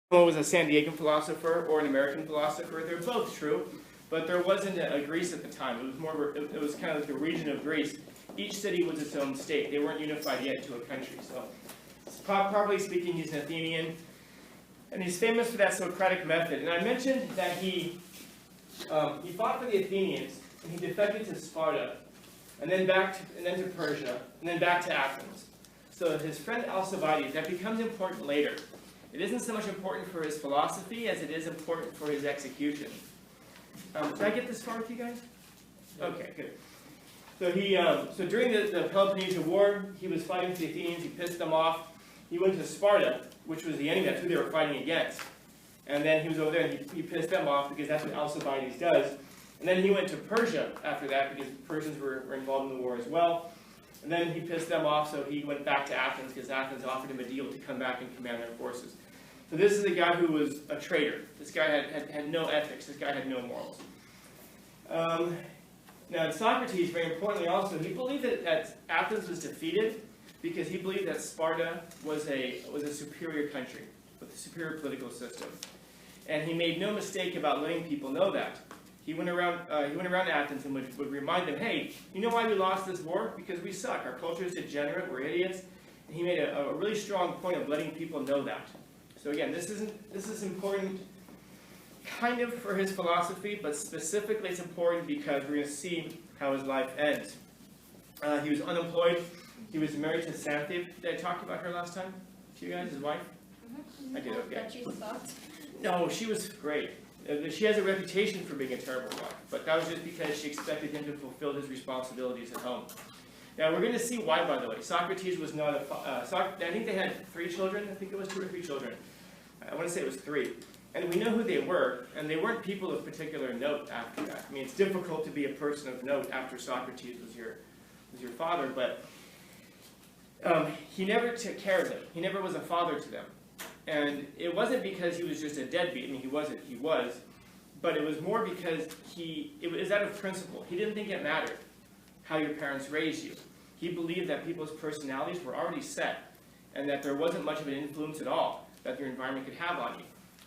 was a San Diegan philosopher or an American philosopher. They're both true, but there wasn't a Greece at the time. It was more. It was kind of like the region of Greece. Each city was its own state. They weren't unified yet into a country. So, properly speaking, he's an Athenian, and he's famous for that Socratic method. And I mentioned that he fought for the Athenians, and he defected to Sparta, and then to Persia, and then back to Athens. So his friend Alcibiades, that becomes important later. It isn't so much important for his philosophy as it is important for his execution. Did I get this far with you guys? Okay, good. So during the Peloponnesian War, he was fighting for the Athenians. He pissed them off. He went to Sparta, which was the enemy. That's who they were fighting against. And then he was over there and he pissed them off because that's what Alcibiades does. And then he went to Persia after that because Persians were involved in the war as well. And then he pissed them off, so he went back to Athens because Athens offered him a deal to come back and command their forces. So this is a guy who was a traitor. This guy had no ethics. This guy had no morals. Now, Socrates, very importantly also, he believed that Athens was defeated because he believed that Sparta was a superior country with a superior political system. And he made no mistake about letting people know that. He went around Athens and would remind them, hey, you know why we lost this war? Because we suck. Our culture is degenerate. We're idiots. And he made a really strong point of letting people know that. So again, this is important kind of for his philosophy, but specifically it's important because we're going to see how his life ends. He was unemployed. He was married to Xanthippe. Did I talk about her last time to you guys, his wife? Mm-hmm. I did, okay. That she sucked. No, she was great. She has a reputation for being a terrible wife, but that was just because she expected him to fulfill his responsibilities at home. Now, we're going to see why, by the way. Socrates was not I think they had 3 children. I think it was 2 or 3 children. I want to say it was 3. And we know who they were, and they weren't people of particular note after that. I mean, it's difficult to be a person of note after Socrates was your father, but he never took care of them. He never was a father to them. And it wasn't because he was just a deadbeat. I mean, he was. But it was more because it was out of principle. He didn't think it mattered how your parents raised you. He believed that people's personalities were already set and that there wasn't much of an influence at all that your environment could have on you.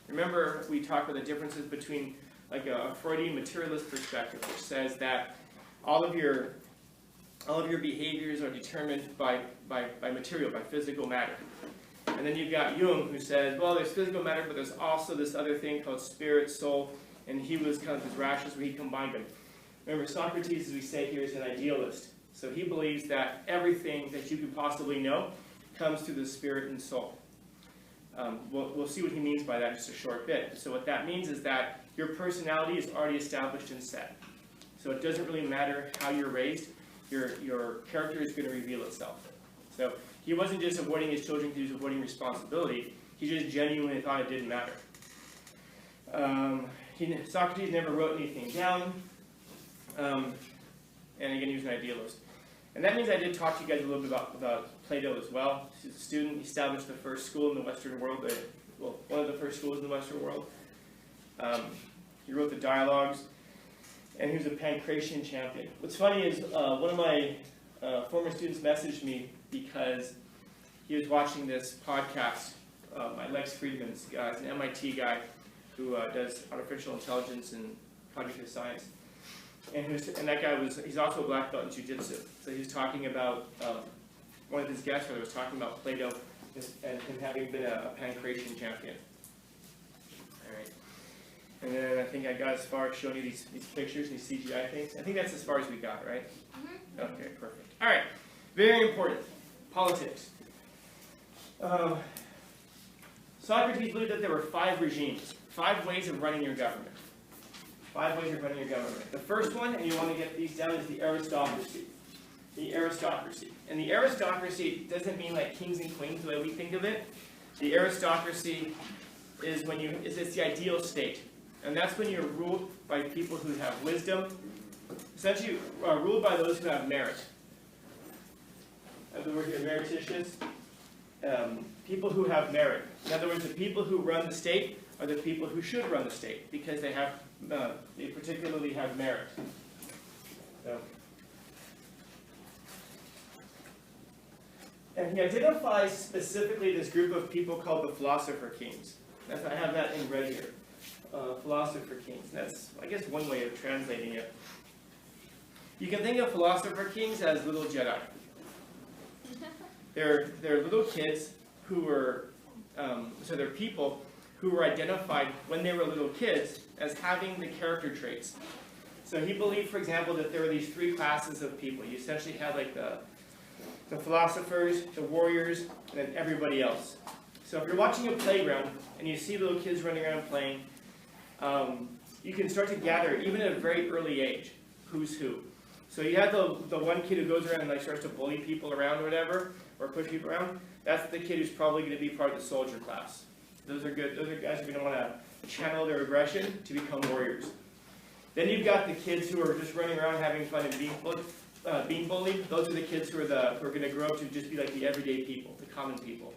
Remember, we talked about the differences between like a Freudian materialist perspective, which says that all of your behaviors are determined by material, by physical matter. And then you've got Jung, who says, well, there's physical matter, but there's also this other thing called spirit, soul, and he was kind of his rationalist where he combined them. Remember, Socrates, as we say here, is an idealist. So he believes that everything that you could possibly know comes through the spirit and soul. We'll see what he means by that in just a short bit. So what that means is that your personality is already established and set. So it doesn't really matter how you're raised. Your character is going to reveal itself. So he wasn't just avoiding his children, he was avoiding responsibility. He just genuinely thought it didn't matter. Socrates never wrote anything down. And again, he was an idealist. And that means I did talk to you guys a little bit about Plato as well. He's a student. He established the first school in the Western world. One of the first schools in the Western world. He wrote the dialogues. And he was a Pancratian champion. What's funny is one of my former students messaged me because he was watching this podcast by Lex Friedman's guy. He's an MIT guy who does artificial intelligence and cognitive science. And that guy he's also a black belt in jiu-jitsu. So he was talking about, one of his guests was talking about Plato and him having been a Pancratian champion. All right. And then I think I got as far as showing you these pictures, these CGI things. I think that's as far as we got, right? Mm-hmm. Okay, perfect. All right. Very important. Politics. Socrates believed that there were 5 regimes, 5 ways of running your government. 5 ways of running your government. The first one, and you want to get these down, is the aristocracy. The aristocracy. And the aristocracy doesn't mean like kings and queens the way we think of it. The aristocracy is it's the ideal state. And that's when you're ruled by people who have wisdom. Essentially, ruled by those who have merit. In other words, you're merititious. People who have merit. In other words, the people who run the state are the people who should run the state because they particularly have merit. So. And he identifies specifically this group of people called the Philosopher Kings. I have that in red here. Philosopher Kings. That's, I guess, one way of translating it. You can think of Philosopher Kings as little Jedi. They're little kids who were, so they're people who were identified when they were little kids as having the character traits. So he believed, for example, that there were these three classes of people. You essentially had like the philosophers, the warriors, and then everybody else. So if you're watching a playground and you see little kids running around playing, you can start to gather, even at a very early age, who's who. So you have the one kid who goes around and like starts to bully people around or whatever, or push people around. That's the kid who's probably going to be part of the soldier class. Those are good. Those are guys who are going to want to channel their aggression to become warriors. Then you've got the kids who are just running around having fun and being bullied. Those are the kids who are going to grow up to just be like the everyday people, the common people.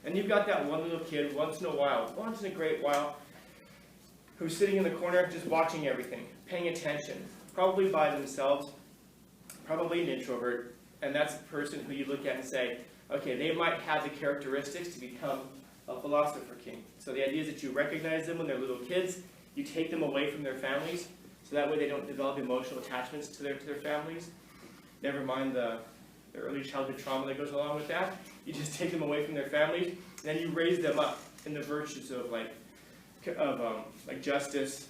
And you've got that one little kid once in a great while, who's sitting in the corner just watching everything, paying attention, probably by themselves, probably an introvert, and that's the person who you look at and say, okay, they might have the characteristics to become a philosopher king. So the idea is that you recognize them when they're little kids, you take them away from their families, so that way they don't develop emotional attachments to their families. Never mind the early childhood trauma that goes along with that. You just take them away from their families, and then you raise them up in the virtues of like justice,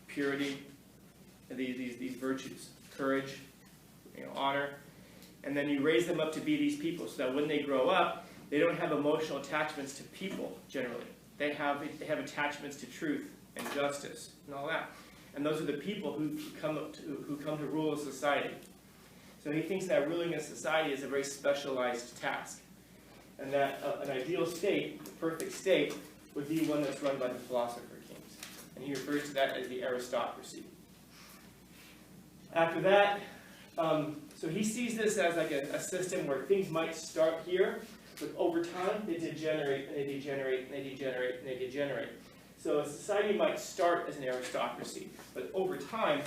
purity, these virtues, courage, honor, and then you raise them up to be these people, so that when they grow up, they don't have emotional attachments to people generally. They have attachments to truth and justice and all that. And those are the people who come to rule a society. So he thinks that ruling a society is a very specialized task, and that an ideal state, the perfect state, would be one that's run by the philosopher kings. And he refers to that as the aristocracy. After that, so he sees this as like a system where things might start here, but over time they degenerate, and they degenerate, and they degenerate, and they degenerate. So a society might start as an aristocracy, but over time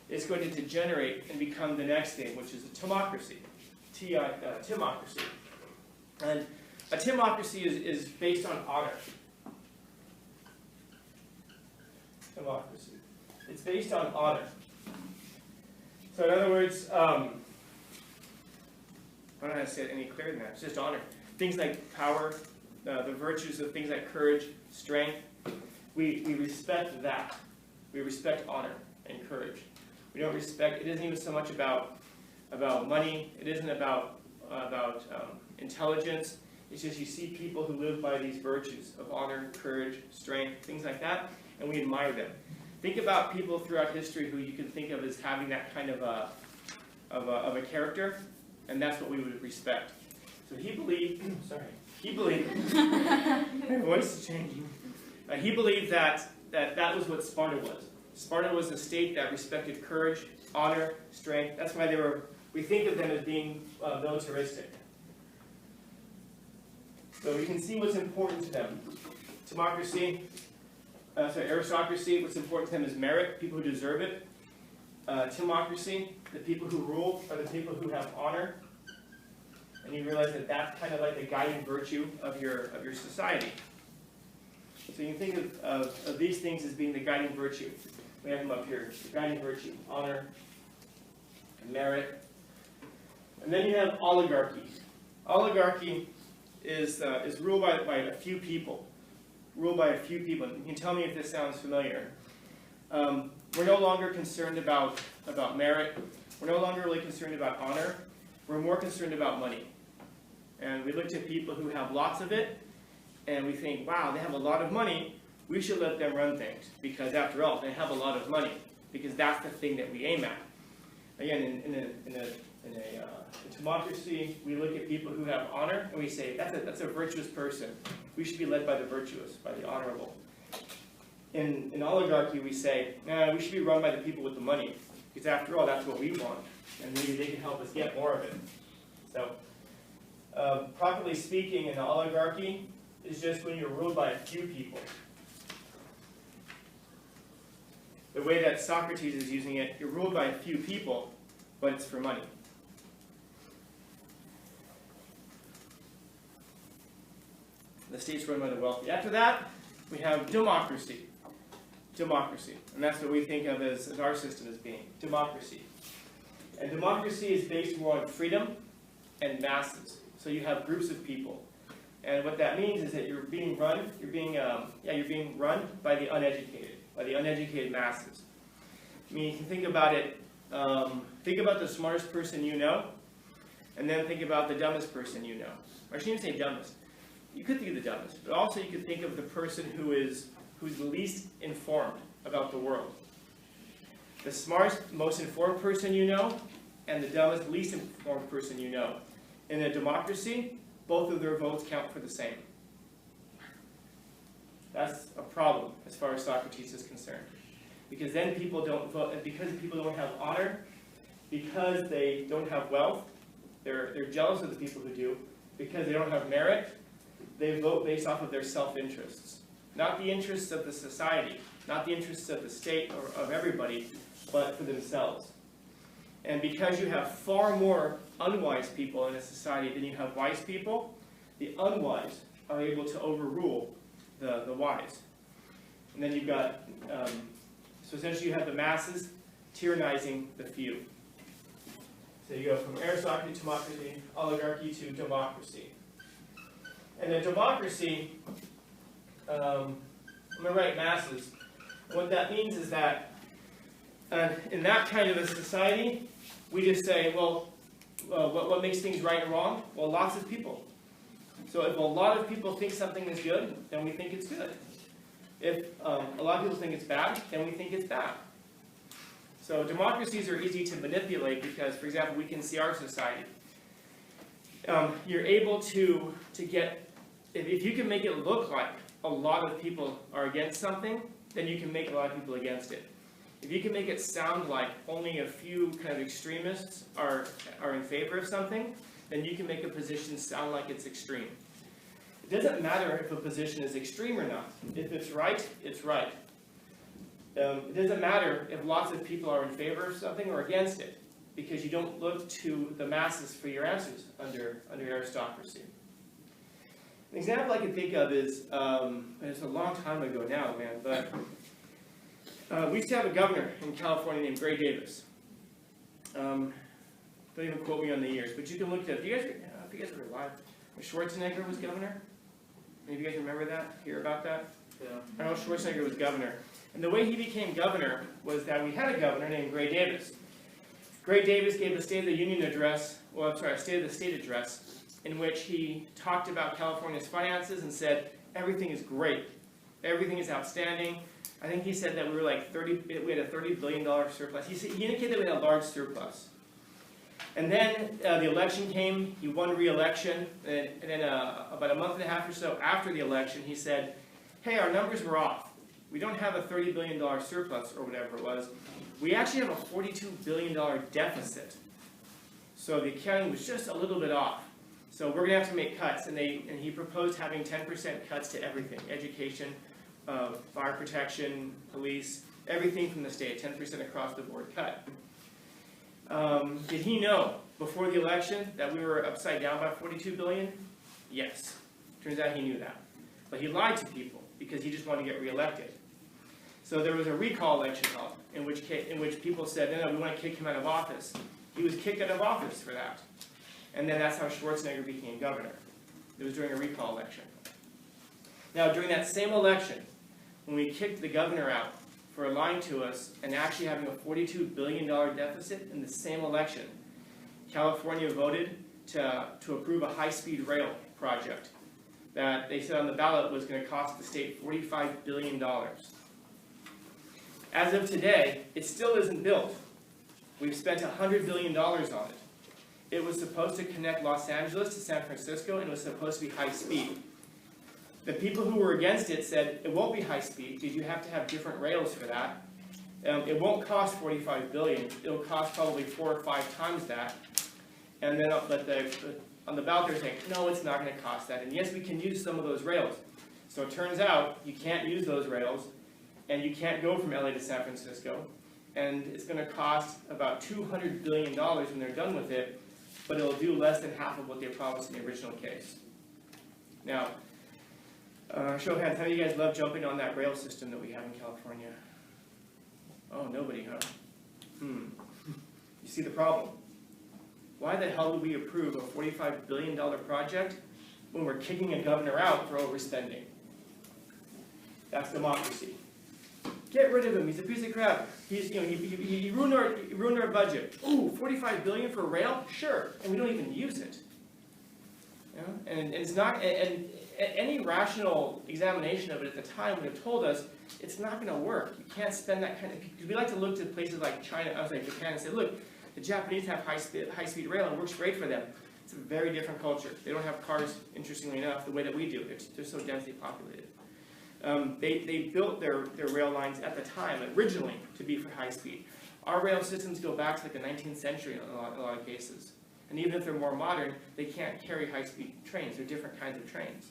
it's going to degenerate and become the next thing, which is a timocracy. Timocracy. And a timocracy is based on honor. Timocracy. It's based on honor. So in other words, I don't know how to say it any clearer than that. It's just honor. Things like power, the virtues of things like courage, strength. We respect that. We respect honor and courage. We don't respect. It isn't even so much about money. It isn't about intelligence. It's just you see people who live by these virtues of honor, courage, strength, things like that, and we admire them. Think about people throughout history who you can think of as having that kind of a character, and that's what we would respect. So he believed, my voice is changing. He believed that was what Sparta was. Sparta was a state that respected courage, honor, strength. That's why we think of them as being militaristic. So you can see what's important to them. Aristocracy, what's important to them is merit, people who deserve it. Timocracy, the people who rule are the people who have honor. And you realize that that's kind of like the guiding virtue of your society. So you can think of these things as being the guiding virtue. We have them up here. The guiding virtue, honor, merit. And then you have oligarchy. Oligarchy is ruled by a few people. Ruled by a few people. You can tell me if this sounds familiar. We're no longer concerned about merit. We're no longer really concerned about honor. We're more concerned about money. And we look to people who have lots of it, and we think, wow, they have a lot of money. We should let them run things, because after all, they have a lot of money, because that's the thing that we aim at. Again, in a democracy, we look at people who have honor, and we say, that's a virtuous person. We should be led by the virtuous, by the honorable. In oligarchy, we say, nah, we should be run by the people with the money, because after all, that's what we want, and maybe they can help us get more of it. So, properly speaking, an oligarchy is just when you're ruled by a few people. The way that Socrates is using it, you're ruled by a few people, but it's for money. The state's run by the wealthy. After that, we have democracy. Democracy. And that's what we think of as our system as being. Democracy. And democracy is based more on freedom and masses. So you have groups of people. And what that means is that you're being run by the uneducated masses. I mean, you can think about it, think about the smartest person you know, and then think about the dumbest person you know. Or I shouldn't even say dumbest. You could think of the dumbest, but also you could think of the person who's the least informed about the world. The smartest, most informed person you know, and the dumbest, least informed person you know. In a democracy, both of their votes count for the same. That's a problem as far as Socrates is concerned. Because then people don't vote, because people don't have honor, because they don't have wealth, they're jealous of the people who do, because they don't have merit, they vote based off of their self-interests. Not the interests of the society, not the interests of the state or of everybody, but for themselves. And because you have far more unwise people in a society than you have wise people, the unwise are able to overrule the wise. And then you've got, so essentially you have the masses tyrannizing the few. So you go from aristocracy to democracy, oligarchy to democracy. And in democracy, on the right, masses, what that means is that in that kind of a society, we just say, well, what makes things right and wrong? Well, lots of people. So if a lot of people think something is good, then we think it's good. If a lot of people think it's bad, then we think it's bad. So democracies are easy to manipulate because, for example, we can see our society. You're able to get, if you can make it look like a lot of people are against something, then you can make a lot of people against it. If you can make it sound like only a few kind of extremists are in favor of something, then you can make a position sound like it's extreme. It doesn't matter if a position is extreme or not. If it's right, it's right. It doesn't matter if lots of people are in favor of something or against it, because you don't look to the masses for your answers under aristocracy. An example I can think of is, it's a long time ago now, man, but we used to have a governor in California named Gray Davis. Don't even quote me on the years, but you can look at it. If you guys were alive, when Schwarzenegger was governor, any of you guys remember that? Hear about that? Yeah. Arnold Schwarzenegger was governor. And the way he became governor was that we had a governor named Gray Davis. Gray Davis gave a State of the Union address, a State of the State address, in which he talked about California's finances and said, everything is great. Everything is outstanding. I think he said that we had a $30 billion surplus. He indicated that we had a large surplus. And then the election came, he won re-election, and then about a month and a half or so after the election, he said, hey, our numbers were off. We don't have a $30 billion surplus or whatever it was. We actually have a $42 billion deficit. So the accounting was just a little bit off. So we're going to have to make cuts. And he proposed having 10% cuts to everything, education, fire protection, police, everything from the state, 10% across the board cut. Did he know before the election that we were upside down by $42 billion? Yes. Turns out he knew that. But he lied to people because he just wanted to get reelected. So there was a recall election held in which people said, no, we want to kick him out of office. He was kicked out of office for that. And then that's how Schwarzenegger became governor. It was during a recall election. Now, during that same election, when we kicked the governor out for lying to us and actually having a $42 billion deficit in the same election, California voted to approve a high-speed rail project that they said on the ballot was going to cost the state $45 billion. As of today, it still isn't built. We've spent $100 billion on it. It was supposed to connect Los Angeles to San Francisco, and it was supposed to be high speed. The people who were against it said, it won't be high speed because you have to have different rails for that. It won't cost $45 billion. It'll cost probably 4 or 5 times that. And then on the ballot they're saying, no, it's not going to cost that. And yes, we can use some of those rails. So it turns out you can't use those rails, and you can't go from LA to San Francisco. And it's going to cost about $200 billion when they're done with it, but it'll do less than half of what they promised in the original case. Now, Show of hands, how many of you guys love jumping on that rail system that we have in California? Oh, nobody, huh? You see the problem. Why the hell would we approve a $45 billion project when we're kicking a governor out for overspending? That's democracy. Get rid of him. He's a piece of crap. He ruined our budget. Ooh, $45 billion for rail? Sure, and we don't even use it. You know? And it's not. And any rational examination of it at the time would have told us it's not going to work. You can't spend that kind of. Because we like to look to places like China, Japan, and say, look, the Japanese have high-speed rail and it works great for them. It's a very different culture. They don't have cars, interestingly enough, the way that we do. They're so densely populated. They built their rail lines at the time, originally, to be for high speed. Our rail systems go back to like the 19th century in a lot of cases. And even if they're more modern, they can't carry high-speed trains. They're different kinds of trains.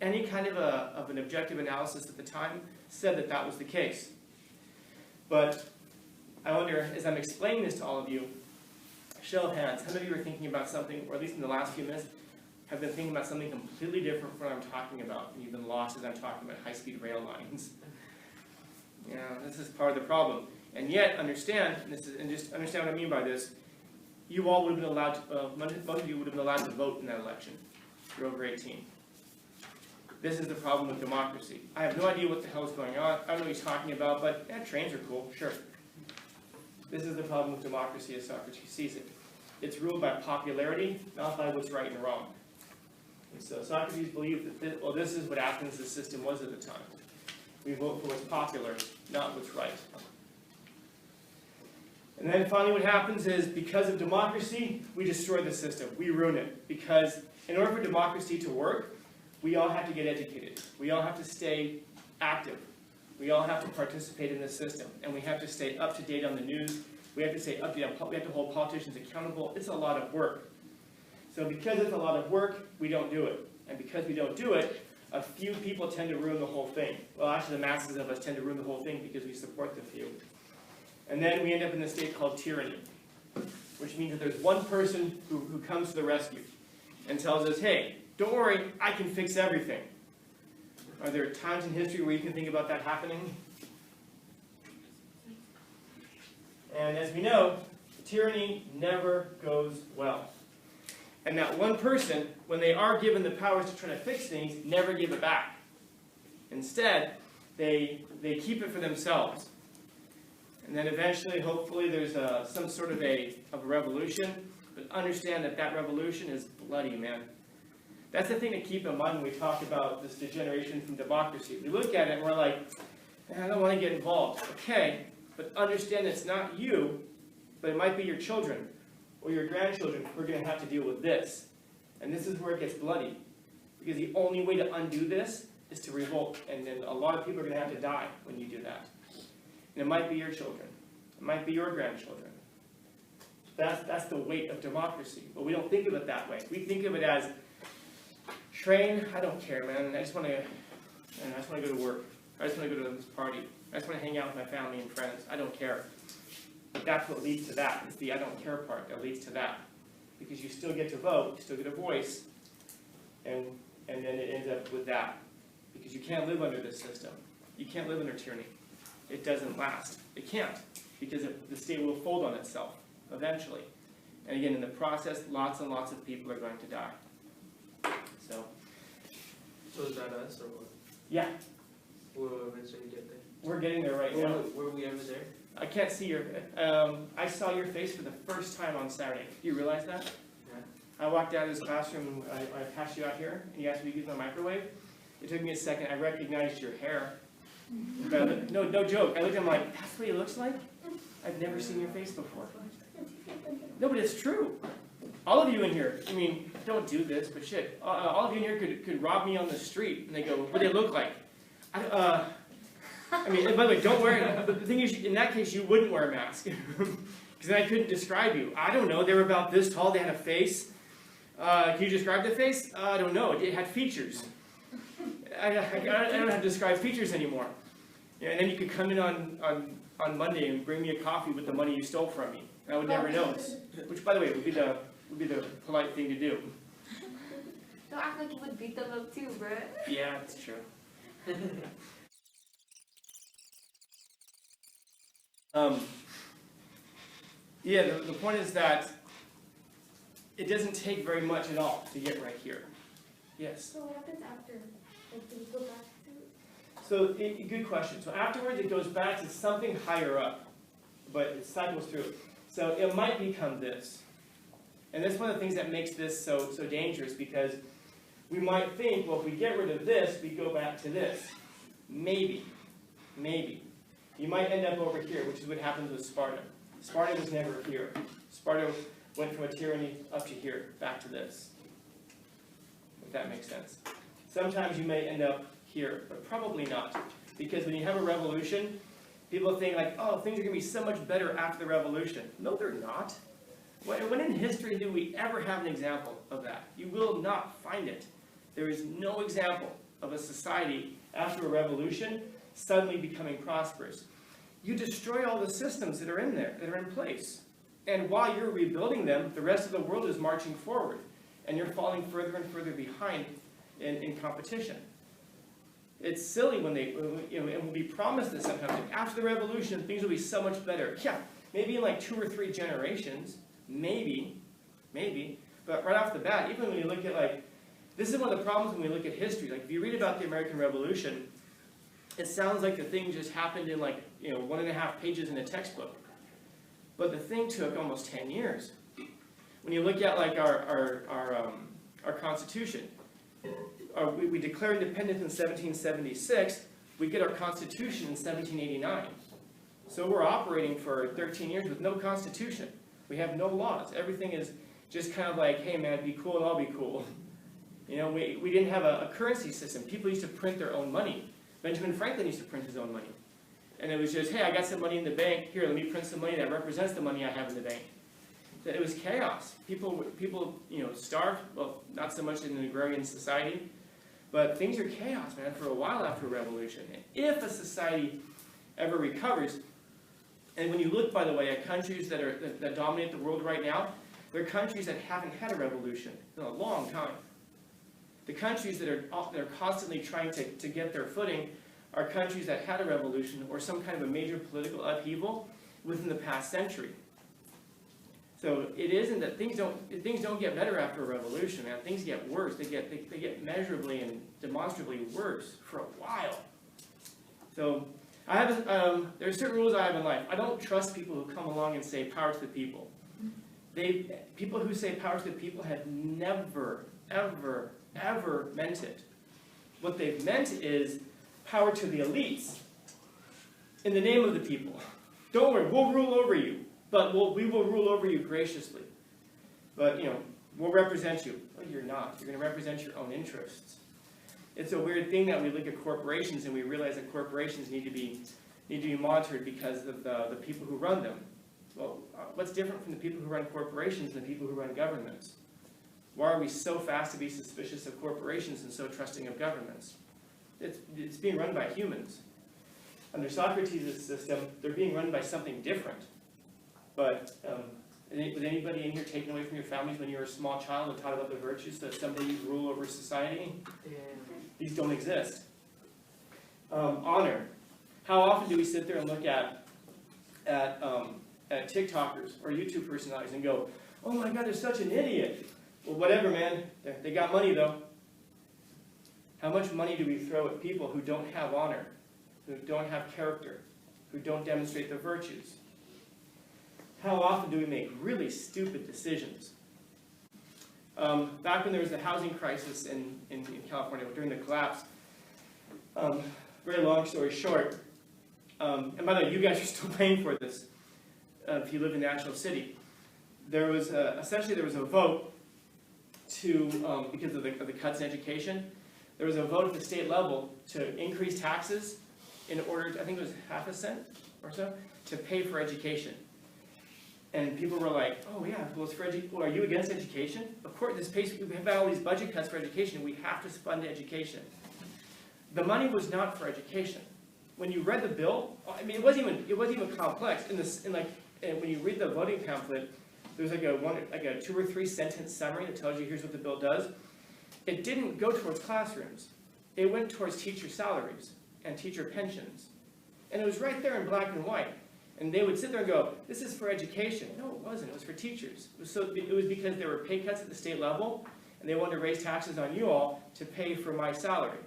Any kind of an objective analysis at the time said that that was the case. But I wonder, as I'm explaining this to all of you, show of hands, how many of you are thinking about something, or at least in the last few minutes, have been thinking about something completely different from what I'm talking about, and you've been lost as I'm talking about high-speed rail lines? Yeah, this is part of the problem. And yet, understand, and just understand what I mean by this, you all would have been allowed to, most of you would have been allowed to vote in that election. You're over 18. This is the problem with democracy. I have no idea what the hell is going on. I don't know what he's talking about, but yeah, trains are cool, sure. This is the problem with democracy as Socrates sees it. It's ruled by popularity, not by what's right and wrong. And so Socrates believed that, this is what Athens' system was at the time. We vote for what's popular, not what's right. And then finally what happens is, because of democracy, we destroy the system. We ruin it. Because in order for democracy to work, we all have to get educated. We all have to stay active. We all have to participate in the system. And we have to stay up to date on the news. We have to stay up to date. We have to hold politicians accountable. It's a lot of work. So because it's a lot of work, we don't do it. And because we don't do it, a few people tend to ruin the whole thing. Well, actually, the masses of us tend to ruin the whole thing because we support the few. And then we end up in a state called tyranny, which means that there's one person who comes to the rescue and tells us, hey, don't worry, I can fix everything. Are there times in history where you can think about that happening? And as we know, tyranny never goes well. And that one person, when they are given the powers to try to fix things, never give it back. Instead, they keep it for themselves. And then eventually, hopefully, there's some sort of a revolution. But understand that that revolution is bloody, man. That's the thing to keep in mind when we talk about this degeneration from democracy. We look at it and we're like, I don't want to get involved. Okay, but understand it's not you, but it might be your children or your grandchildren who are going to have to deal with this. And this is where it gets bloody. Because the only way to undo this is to revolt. And then a lot of people are going to have to die when you do that. And it might be your children. It might be your grandchildren. That's the weight of democracy. But we don't think of it that way. We think of it as, train, I don't care, man. I just want to go to work. I just want to go to this party. I just want to hang out with my family and friends. I don't care. But that's what leads to that. It's the I don't care part that leads to that. Because you still get to vote, you still get a voice, and then it ends up with that. Because you can't live under this system. You can't live under tyranny. It doesn't last. It can't. Because the state will fold on itself eventually. And again, in the process, lots and lots of people are going to die. So is that us or what? Yeah. We'll eventually get there. We're getting there right now. Were we ever there? I can't see your, I saw your face for the first time on Saturday. Do you realize that? Yeah. I walked out of this classroom, I passed you out here, and you asked me to use my microwave. It took me a second, I recognized your hair. But no joke, I looked at him like, that's what he looks like? I've never seen your face before. No, but it's true. All of you in here, I mean, don't do this, but shit, all of you in here could rob me on the street, and they go, what do they look like? I mean, and by the way, don't wear, but the thing is, in that case, you wouldn't wear a mask. Because then I couldn't describe you. I don't know, they were about this tall, they had a face. Can you describe the face? I don't know, it had features. I don't have to describe features anymore. Yeah, and then you could come in on Monday and bring me a coffee with the money you stole from me. And I would never notice. Which, by the way, would be the polite thing to do. Don't act like you would beat them up too, bruh. Yeah, it's true. Yeah, the point is that it doesn't take very much at all to get right here. Yes? So what happens after? Like, do we go back to it? So, good question. So afterwards it goes back to something higher up, but it cycles through. So it might become this. And that's one of the things that makes this so dangerous, because we might think, well, if we get rid of this, we go back to this. Maybe. Maybe. You might end up over here, which is what happens with Sparta. Sparta was never here. Sparta went from a tyranny up to here, back to this. If that makes sense. Sometimes you may end up here, but probably not. Because when you have a revolution, people think like, oh, things are going to be so much better after the revolution. No, they're not. When in history do we ever have an example of that? You will not find it. There is no example of a society after a revolution suddenly becoming prosperous. You destroy all the systems that are in there, that are in place. And while you're rebuilding them, the rest of the world is marching forward. And you're falling further and further behind in competition. It's silly when and we'll be promised this sometimes. Like, after the revolution, things will be so much better. Yeah, maybe in like 2 or 3 generations, maybe. But right off the bat, even when you look at like, this is one of the problems when we look at history. Like if you read about the American Revolution, it sounds like the thing just happened in like 1.5 pages in a textbook. But the thing took almost 10 years. When you look at like our Constitution, we declare independence in 1776. We get our Constitution in 1789. So we're operating for 13 years with no Constitution. We have no laws. Everything is just kind of like, hey man, be cool and I'll be cool. We didn't have a currency system. People used to print their own money. Benjamin Franklin used to print his own money. And it was just, hey, I got some money in the bank. Here, let me print some money that represents the money I have in the bank. It was chaos. People starved. Well, not so much in an agrarian society. But things are chaos, man, for a while after a revolution. And if a society ever recovers, and when you look, by the way, at countries that dominate the world right now, they're countries that haven't had a revolution in a long time. The countries that are constantly trying to get their footing are countries that had a revolution or some kind of a major political upheaval within the past century. So it isn't that things don't get better after a revolution, man. Things get worse. They get measurably and demonstrably worse for a while. So I have there are certain rules I have in life. I don't trust people who come along and say power to the people. People who say power to the people have never, ever, ever meant it. What they've meant is power to the elites in the name of the people. Don't worry, we'll rule over you, but we will rule over you graciously. But, we'll represent you. Well, you're not. You're going to represent your own interests. It's a weird thing that we look at corporations and we realize that corporations need to be monitored because of the people who run them. Well, what's different from the people who run corporations than the people who run governments? Why are we so fast to be suspicious of corporations and so trusting of governments? It's being run by humans. Under Socrates' system, they're being run by something different. But was anybody in here taken away from your families when you were a small child and taught about the virtues so that someday you rule over society? Yeah. These don't exist. Honor. How often do we sit there and look at TikTokers or YouTube personalities and go, oh my God, they're such an idiot. Well, whatever, man. They got money, though. How much money do we throw at people who don't have honor, who don't have character, who don't demonstrate the virtues? How often do we make really stupid decisions? Back when there was the housing crisis in California, during the collapse, very long story short, and by the way, you guys are still paying for this if you live in the actual city. There was essentially there was a vote to because of the cuts in education. There was a vote at the state level to increase taxes in order to, I think it was ½ cent or so, to pay for education. And people were like, oh yeah, well, it's for well, are you against education? Of course, we've had all these budget cuts for education. We have to fund education. The money was not for education. When you read the bill, I mean, it wasn't even complex. When you read the voting pamphlet, there's like a 2 or 3 sentence summary that tells you here's what the bill does. it didn't go towards classrooms. It went towards teacher salaries and teacher pensions. And it was right there in black and white. And they would sit there and go, this is for education. No, it wasn't. It was for teachers. It was because there were pay cuts at the state level, and they wanted to raise taxes on you all to pay for my salary.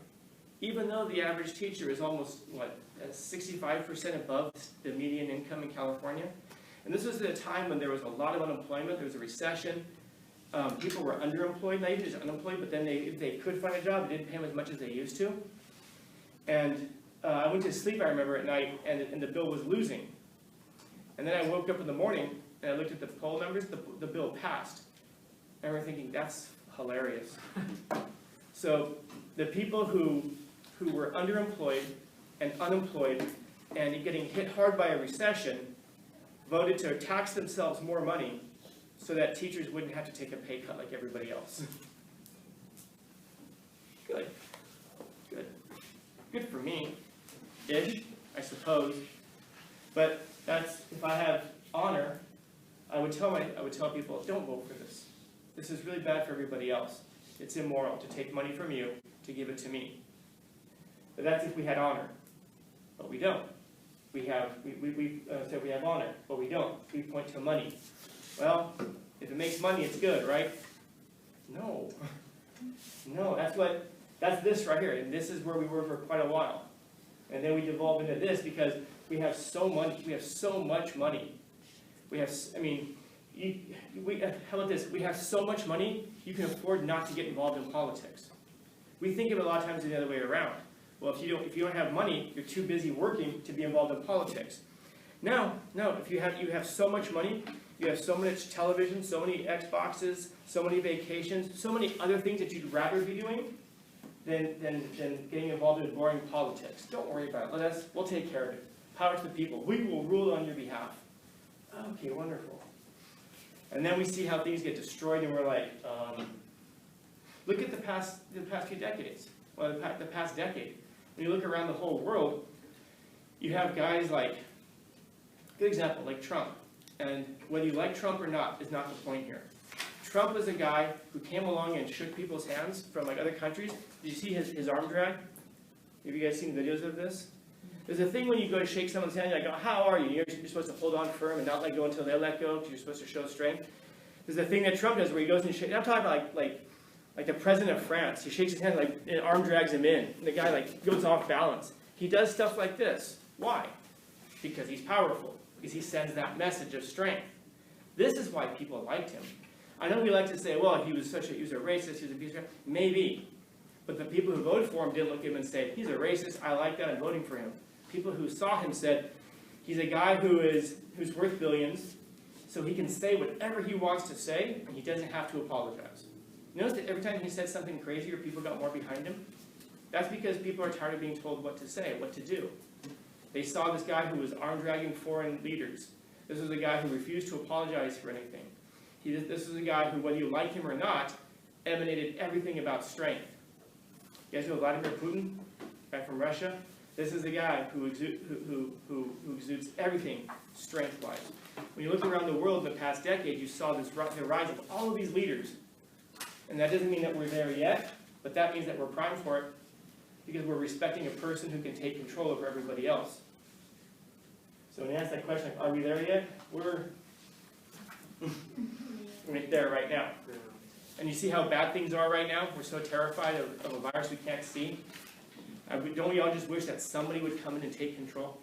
Even though the average teacher is almost, 65% above the median income in California. And this was at a time when there was a lot of unemployment. There was a recession. People were underemployed, not even just unemployed, but then if they could find a job, they didn't pay them as much as they used to. And I went to sleep, I remember, at night, and the bill was losing. And then I woke up in the morning, and I looked at the poll numbers, the bill passed. I remember thinking, that's hilarious. So the people who were underemployed and unemployed and getting hit hard by a recession voted to tax themselves more money so that teachers wouldn't have to take a pay cut like everybody else. Good. Good. Good for me, ish, I suppose. But that's, if I have honor, I would tell people, don't vote for this. This is really bad for everybody else. It's immoral to take money from you to give it to me. But that's if we had honor. But we don't. We said we have honor, but we don't. We point to money. Well, if it makes money, it's good, right? No. No, that's this right here. And this is where we were for quite a while. And then we devolved into this because we have so much money. How about this? We have so much money, you can afford not to get involved in politics. We think of it a lot of times the other way around. Well, if you don't have money, you're too busy working to be involved in politics. No, if you have so much money, you have so much television, so many Xboxes, so many vacations, so many other things that you'd rather be doing than getting involved in boring politics. Don't worry about it. We'll take care of it. Power to the people. We will rule on your behalf. Okay, wonderful. And then we see how things get destroyed, and we're like, look at the past few decades. Well, the past decade. When you look around the whole world, you have guys like, good example, like Trump. And whether you like Trump or not is not the point here. Trump was a guy who came along and shook people's hands from like other countries. Did you see his arm drag? Have you guys seen videos of this? There's a thing when you go to shake someone's hand, you're like, how are you? You're supposed to hold on firm and not let go until they let go, because you're supposed to show strength. There's a thing that Trump does where he goes and shakes. I'm talking about like the president of France. He shakes his hand, like, and arm drags him in. And the guy like goes off balance. He does stuff like this. Why? Because he's powerful. Because he sends that message of strength. This is why people liked him. I know we like to say, well, he was a racist, he was a piece of maybe. But the people who voted for him didn't look at him and say, he's a racist, I like that, I'm voting for him. People who saw him said, he's a guy who's worth billions, so he can say whatever he wants to say, and he doesn't have to apologize. You notice that every time he said something crazier, people got more behind him? That's because people are tired of being told what to say, what to do. They saw this guy who was arm-dragging foreign leaders. This was a guy who refused to apologize for anything. This was a guy who, whether you like him or not, emanated everything about strength. You guys know Vladimir Putin, guy from Russia? This is a guy who exudes everything strength-wise. When you look around the world in the past decade, you saw the rise of all of these leaders. And that doesn't mean that we're there yet, but that means that we're primed for it, because we're respecting a person who can take control over everybody else. So when you ask that question, are we there yet? We're right there right now. And you see how bad things are right now? We're so terrified of a virus we can't see. Don't we all just wish that somebody would come in and take control?